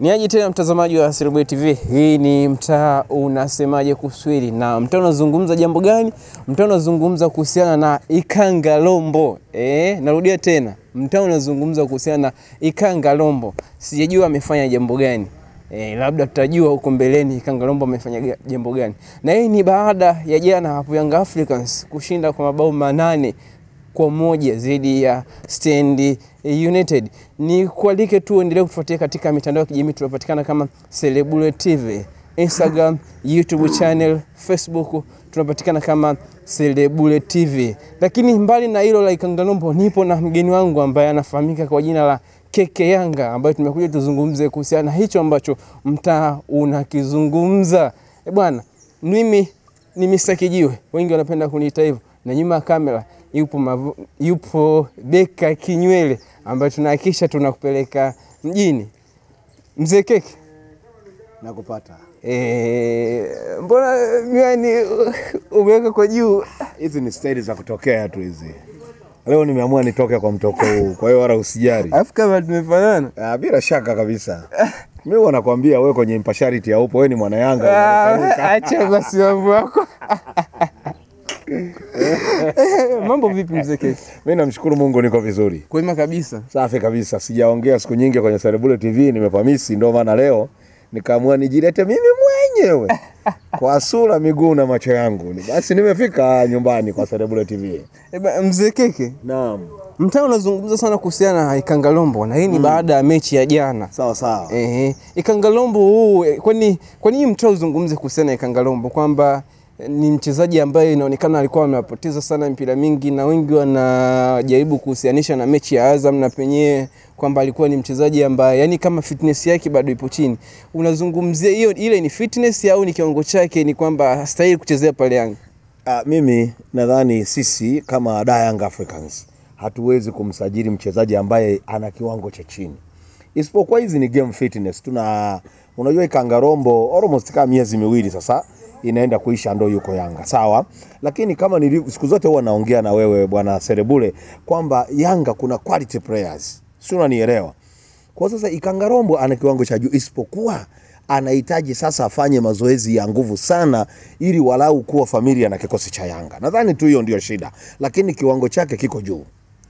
Niaje tena mtazamaji wa Celebrity TV. Hii ni mtaa unasemaje kuswili, na mtaa unazungumza jambo gani? Mtaa unazungumza kuhusiana na Ikangalombo. Narudia tena, mtaa unazungumza kuhusiana na Ikangalombo. Sijajua amefanya jambo gani. Labda tutajua huko mbeleni Ikangalombo amefanya jambo gani. Na hii ni baada ya jana hapo Young Africans kushinda kwa mabao 8-1 dhidi ya Stand United. Ni kualike tu endelee kutufuatia katika mitandao ya kijamii. Tunapatikana kama Celebrity TV, Instagram, YouTube channel, Facebook tunapatikana kama Celebrity TV. Lakini mbali na hilo la Ikangalombo, nipo na mgeni wangu ambaye anafahamika kwa jina la Keke Yanga, ambaye tumekuja tuzungumze kuhusiana na hicho ambacho mtaa unakizungumza. Bwana, mimi ni Mr. Kijiwe, wengi wanapenda kuniita hivyo, na nyuma ya kamera yupo Beka Kinywele ambaye tunahakisha tunakupeleka mjini. Mzee Keke, nakupata. Mbona miwani umeweka kwa juu? Hizi ni staili za kutokea tu hizi. Leo nimeamua nitoke kwa mtoko huu, kwa hiyo wala usijali. Alafu kama tumefanana? Bila shaka kabisa. Mimi huwa nakwambia wewe kwenye impartiality haupo, wewe ni mwana Yanga. Acha basi mambo yako. Mambo vipi mzee Keke? Mimi namshukuru Mungu niko vizuri. Kwema kabisa. Safi kabisa. Sijaongea siku nyingi kwenye Celebrity TV, nimepamisi, ndio maana leo nikaamua nijilete mimi mwenyewe kwa sura, miguu na macho yangu. Basi nimefika nyumbani kwa Celebrity TV. Mzee Keke. Naam. Mtaa unazungumza sana kuhusiana na Ikangalombo, na hii ni baada ya mechi ya jana. Sawa sawa. Ikangalombo huu, kwani mtaa uzungumze kuhusiana na Ikangalombo kwamba ni mchezaji ambaye inaonekana alikuwa amepoteza sana mpira mingi, na wengi wanajaribu kuhusianisha na mechi ya Azam, na penyewe kwamba alikuwa ni mchezaji ambaye yani kama fitness yake bado ipo chini. Unazungumzia hiyo, ile ni fitness au ni kiwango chake, ni kwamba hastahili kuchezea pale Yanga? Mimi nadhani sisi kama Young Africans hatuwezi kumsajili mchezaji ambaye ana kiwango cha chini. Isipokuwa hizi ni game fitness. Unajua Ikangalombo almost kama miezi miwili sasa inaenda kuisha ndo yuko Yanga. Sawa? Lakini kama siku zote huwa naongea na wewe bwana Serebule kwamba Yanga kuna quality players. Si unanielewa? Kwa sasa Ikangalombo ana kiwango cha juu, isipokuwa anahitaji sasa afanye mazoezi ya nguvu sana ili walau kuwa familia na kikosi cha Yanga. Nadhani tu hiyo ndio shida, lakini kiwango chake kiko juu.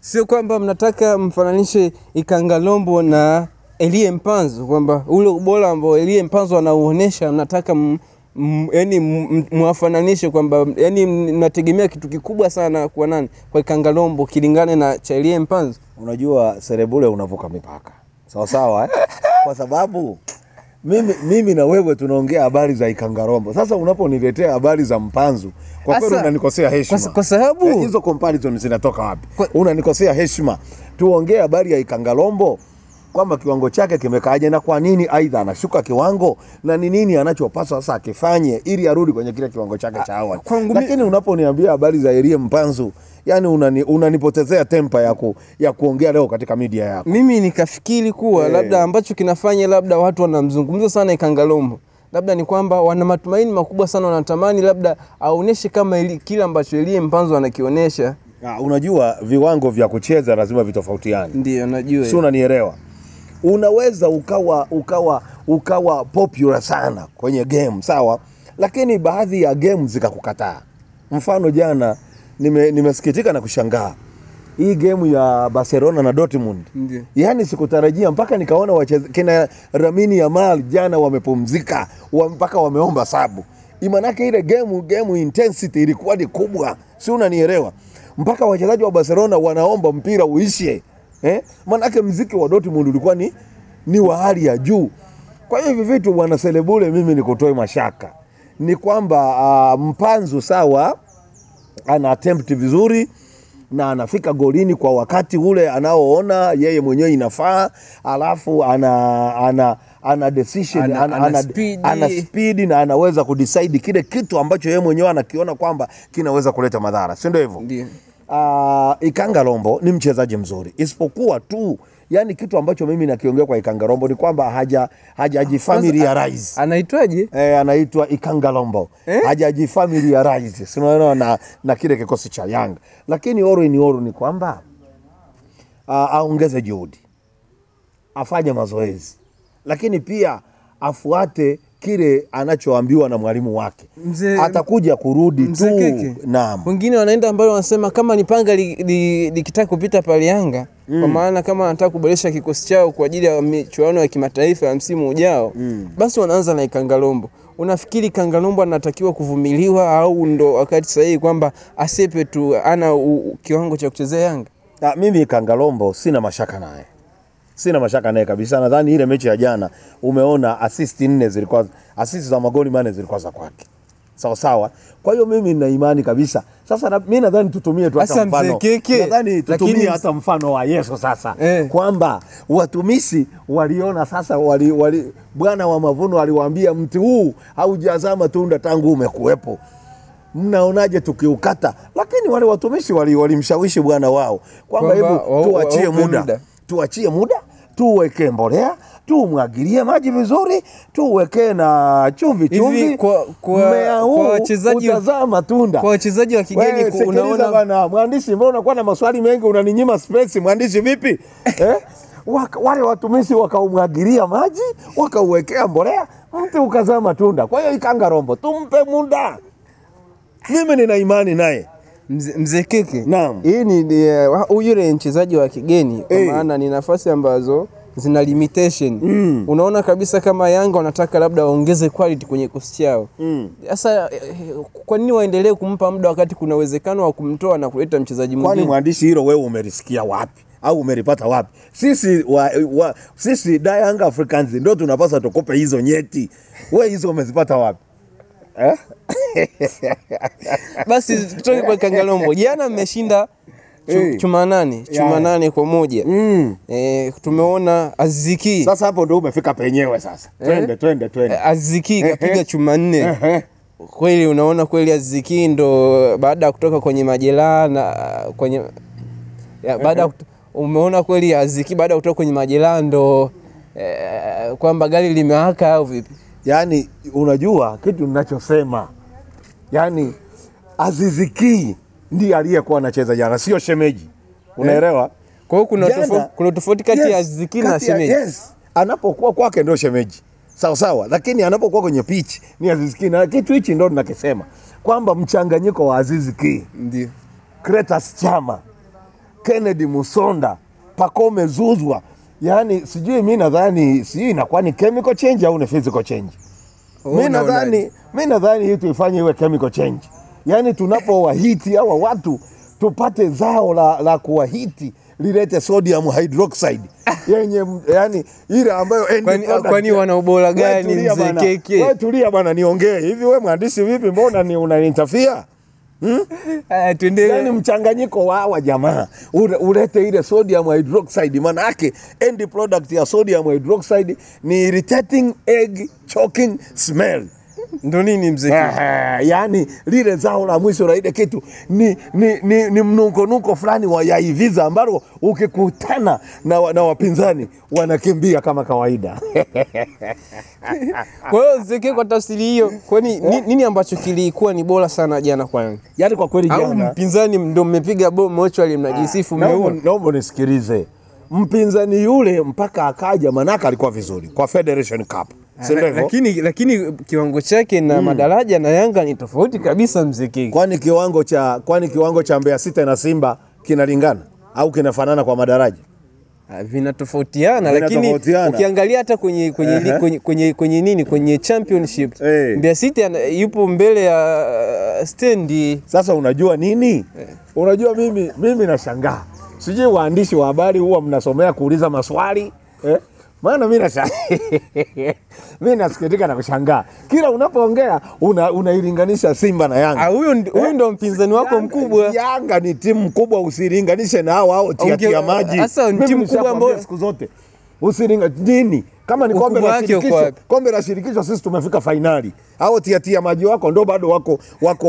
Sio kwamba mnataka mfananishe Ikangalombo na Elie Mpanzu, kwamba ule ubora ambao Elie Mpanzu anauonesha mnataka yani muafananishe, kwamba yani mnategemea kitu kikubwa sana kwa nani, kwa Ikangalombo kilingane na cha Elie Mpanzu. Unajua Serebule unavuka mipaka. Sawa sawa Kwa sababu mimi na wewe tunaongea habari za Ikangalombo. Sasa unaponiletea habari za Mpanzu, kwa kweli unanikosea heshima. Kwa sababu hizo comparison zinatoka wapi? Unanikosea heshima. Tuongee habari ya Ikangalombo kwamba kiwango chake kimekaaje, na kwa nini aidha anashuka kiwango, na ni nini anachopaswa sasa akifanye ili arudi kwenye kile kiwango chake cha awali. Lakini unaponiambia habari za Elie Mpanzu, yani unanipotezea tempa ya kuongea leo katika media yako. Mimi nikafikiri kuwa labda ambacho kinafanya labda watu wanamzungumza sana Ikangalombo, labda ni kwamba wana matumaini makubwa sana, wanatamani labda aoneshe kama kile ambacho Elie Mpanzu anakionyesha. Unajua viwango vya kucheza lazima vitofautiane. Ndio najua. Si unanielewa? Unaweza ukawa popular sana kwenye game, sawa, lakini baadhi ya game zikakukataa. Mfano jana nimesikitika na kushangaa hii game ya Barcelona na Dortmund. Ndiyo. Yani sikutarajia mpaka nikaona kina Lamine Yamal jana wamepumzika, mpaka wameomba sabu. Imanake ile game intensity ilikuwa ni kubwa. Si unanielewa? Mpaka wachezaji wa Barcelona wanaomba mpira uishe. Manake mziki wa Dortmund ulikuwa ni wa hali ya juu. Kwa hiyo hivi vitu bwana Serebule, mimi nikutoe mashaka ni kwamba Mpanzu sawa, ana attempt vizuri na anafika golini kwa wakati ule anaoona yeye mwenyewe inafaa, alafu ana decision, ana speed na anaweza kudecide kile kitu ambacho yeye mwenyewe anakiona kwamba kinaweza kuleta madhara. Si ndio hivyo? Ndio. Ikangalombo ni mchezaji mzuri, isipokuwa tu yani kitu ambacho mimi nakiongea kwa Ikangalombo ni kwamba hajajifamiliarize. Anaitwaje? Anaitwa Ikangalombo. Hajajifamiliarize. Si unaona na kile kikosi cha Yanga. Lakini oro ni kwamba aongeze juhudi, afanye mazoezi, lakini pia afuate kile anachoambiwa na mwalimu wake. Atakuja kurudi tu. Naam. Wengine wanaenda ambao wanasema kama ni panga likitaka kupita pale Yanga, kwa maana kama anataka kuboresha kikosi chao kwa ajili ya michuano ya kimataifa ya msimu ujao, basi wanaanza na Ikangalombo. Unafikiri Ikangalombo anatakiwa kuvumiliwa au ndo wakati sahihi kwamba asepe tu ana kiwango cha kuchezea Yanga? Mimi Ikangalombo sina mashaka naye. Sina mashaka naye kabisa. Nadhani ile mechi ya jana umeona assist 4 zilikuwa assist za magoli 4 zilikuwa za kwake. Sawa sawa. Kwa hiyo mimi nina imani kabisa. Sasa mimi nadhani tutumie tu hata mfano. Nadhani tutumie hata mfano wa Yesu sasa. Kwamba watumishi waliona sasa Bwana wa mavuno aliwaambia mti huu haujazaa matunda tangu umekuwepo. Mnaonaje tukiukata? Lakini wale watumishi walimshawishi bwana wao kwamba hebu tuachie muda. Tuachie muda, tuweke mbolea, tumwagilie maji vizuri, tuweke na chumvi. Kwa wachezaji utazaa matunda. Kwa wachezaji wa kigeni unaona bwana mwandishi, mbona unakuwa na maswali mengi unaninyima space mwandishi vipi? Wale watumishi wakaumwagilia maji, wakauwekea mbolea, mti ukazaa matunda. Kwa hiyo Ikangalombo tumpe muda. Mimi nina imani naye. Mzee Keke. Naam. Hii ni yule mchezaji wa kigeni kwa maana ni nafasi ambazo zina limitation. Unaona kabisa kama Yanga wanataka labda waongeze quality kwenye kikosi chao. Sasa kwa nini waendelee kumpa muda wakati kuna uwezekano wa kumtoa na kuleta mchezaji mwingine? Kwani mwandishi hilo wewe umelisikia wapi? Au umelipata wapi? Sisi Young Africans ndio tunapaswa tukope hizo nyeti. Wewe hizo umezipata wapi? Basi tutoke kwa Ikangalombo. Jana mmeshinda chuma 8 kwa 1. Tumeona Aziziki. Sasa hapo ndio umefika penyewe sasa. Twende. Aziziki kapiga chuma 4. Kweli unaona kweli Aziziki ndo baada ya kutoka kwenye majeraha na kwenye umeona kweli Aziziki baada ya kutoka kwenye majeraha ndo kwamba gari limewaka au vipi? Yaani unajua kitu ninachosema. Yaani Aziziki ndiye aliyekuwa anacheza jana, sio shemeji. Unaelewa? Kwa hiyo kuna tofauti kati ya Aziziki na shemeji. Anapokuwa kwake ndio shemeji. Sawa, lakini anapokuwa kwenye pitch ni Aziziki. Na kitu hichi ndio ninakisema kwamba mchanganyiko wa Aziziki ndio Clatous Chama, Kennedy Musonda, Pacome Zouzoua. Yaani sijui mimi nadhani inakuwa ni chemical change au ni physical change. Mimi nadhani hii tuifanye iwe chemical change. Yaani tunapowahiti hawa watu tupate zao la kuwahiti lilete sodium hydroxide. Yani ile ambayo kwani wana ubora gani Mzee Keke? Wewe tulia bwana niongee. Hivi wewe mwandishi vipi mbona unaninterfere? Tuendelee. Yani mchanganyiko wa hawa jamaa ulete ile sodium hydroxide, maana yake end product ya sodium hydroxide ni irritating egg choking smell. Ndo nini Mzee Keke? Yani lile zao la mwisho la ile kitu ni mnuko fulani wa yaiviza ambalo ukikutana na wapinzani wanakimbia kama kawaida. Kwa hiyo Mzee Keke, kwa tafsiri hiyo kwani nini ambacho kilikuwa ni bora sana jana kwa Yanga? Yaani kwa kweli jana au mpinzani ndio mmepiga bomu actually mnajisifu mmeona? Naomba nisikilize. Mpinzani yule mpaka akaja manaka alikuwa vizuri kwa Federation Cup. Lakini kiwango chake na madaraja na Yanga ni tofauti kabisa Mzee Keke. Kwani kiwango cha Mbeya City na Simba kinalingana au kinafanana kwa madaraja? Vinatofautiana, lakini ukiangalia hata kwenye championship Mbeya City yupo mbele ya stendi. Sasa unajua nini? Unajua mimi nashangaa. Sijui waandishi wa habari huwa mnasomea kuuliza maswali. Maana mimi nasikitika na kushangaa. Kila unapoongea unailinganisha Simba na Yanga. Huyo ndio mpinzani wako mkubwa. Yanga ni timu kubwa, usilinganishe na hao tia maji. Sasa ni timu kubwa ambayo siku zote nini? Kama ni kombe la shirikisho sisi tumefika finali. Hao tia maji wako ndo bado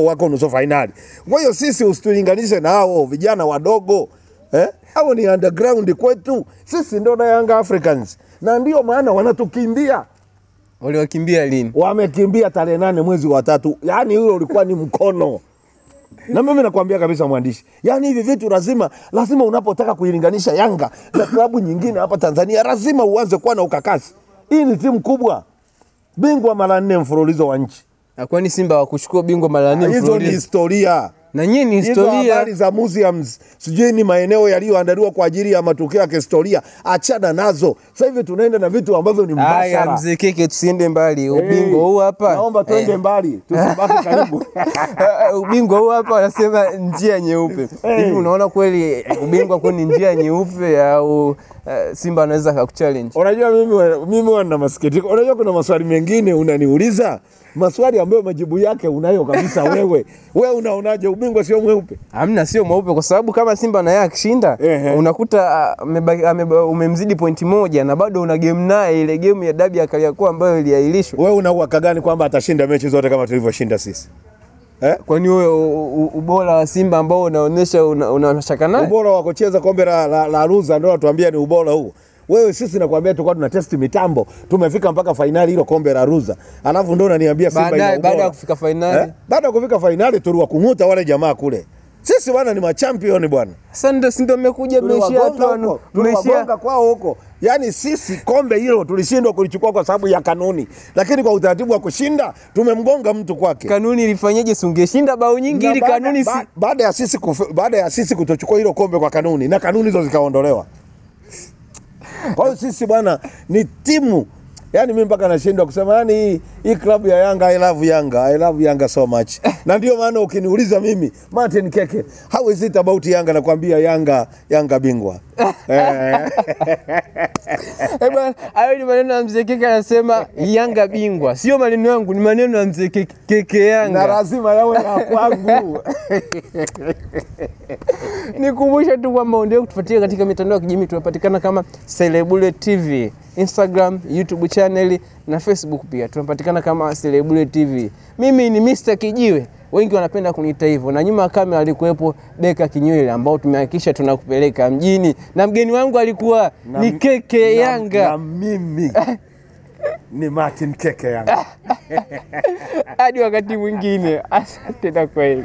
wako nusu finali. Kwa hiyo sisi usitulinganishe na hao vijana wadogo. Hao ni underground kwetu. Sisi ndo na Young Africans. Na ndio maana wanatukimbia. Waliwakimbia lini? Wamekimbia tarehe 8 mwezi wa 3. Yaani hilo ulikuwa ni mkono. Na mimi nakwambia kabisa mwandishi. Yaani hivi vitu lazima unapotaka kuilinganisha Yanga na klabu nyingine hapa Tanzania lazima uanze kuwa na ukakasi. Hii ni timu kubwa, bingwa mara 4 mfululizo wa nchi. Kwani Simba wakuchukua bingwa mara 4 mfululizo? Hizo ni historia. Na nyinyi ni historia. Hizo habari za museums, sijui ni maeneo yaliyoandaliwa kwa ajili ya matukio ya kihistoria, achana nazo. Sasa hivi tunaenda na vitu ambavyo ni mbashara. Haya mzee Keke, tusiende mbali. Ubingwa huu hapa. Naomba twende mbali, tusibaki karibu. Ubingwa huu hapa wanasema njia nyeupe. Hivi unaona kweli ubingwa kwa ni njia nyeupe au Simba anaweza kukuchallenge? Unajua mimi wana masikitiko. Unajua kuna maswali mengine unaniuliza, maswali ambayo majibu yake unayo kabisa wewe. Wewe unaonaje ubingwa sio mweupe? Hamna, sio mweupe kwa sababu kama Simba na yeye akishinda unakuta umemzidi pointi 1 na bado una game naye, ile game ya dabi ya Kariakoo ambayo iliahirishwa. Wewe una uhakika gani kwamba atashinda mechi zote kama tulivyoshinda sisi? Kwani wewe ubora wa Simba ambao unaonyesha unashaka naye? Ubora wa kucheza kombe la Ruza ndio watuambia ni ubora huu. Wewe sisi nakwambia tulikuwa tuna test mitambo, tumefika mpaka finali hilo kombe la Ruza. Alafu ndio unaniambia Simba ina ubora. Baada ya kufika finali. Baada ya kufika finali tuliwakunguta wale jamaa kule. Sisi bwana ni machampion bwana. Sasa ndio mmekuja mmeshia hapo. Tumegonga kwao huko. Yaani sisi kombe hilo tulishindwa kulichukua kwa sababu ya kanuni. Lakini kwa utaratibu wa kushinda tumemgonga mtu kwake. Kanuni ilifanyaje? Sungeshinda bao nyingi ili kanuni baada ya sisi kutochukua hilo kombe kwa kanuni na kanuni hizo zikaondolewa. Kwa hiyo sisi bwana ni timu. Yaani mimi mpaka nashindwa kusema yani hii klabu ya Yanga, I love Yanga. I love Yanga so much. Na ndio maana ukiniuliza mimi Martin Keke, how is it about Yanga, nakwambia Yanga bingwa. Bwana, hayo ni maneno ya mzee Keke, anasema Yanga bingwa. Sio maneno yangu, ni maneno ya mzee Keke Yanga. Na lazima yawe na kwangu. Nikumbusha tu kwamba ndio kutufuatia katika mitandao ya kijamii, tunapatikana kama Celebule TV, Instagram, YouTube channel na Facebook pia. Tunapatikana kama Celebule TV. Mimi ni Mr. Kijiwe. Wengi wanapenda kuniita hivyo. Na nyuma ya kamera alikuwepo Beka Kinywele ambao tumehakikisha tunakupeleka mjini. Na mgeni wangu alikuwa ni Keke Yanga. Na mimi ni Martin Keke Yanga. Hadi wakati mwingine. Asante na kweli.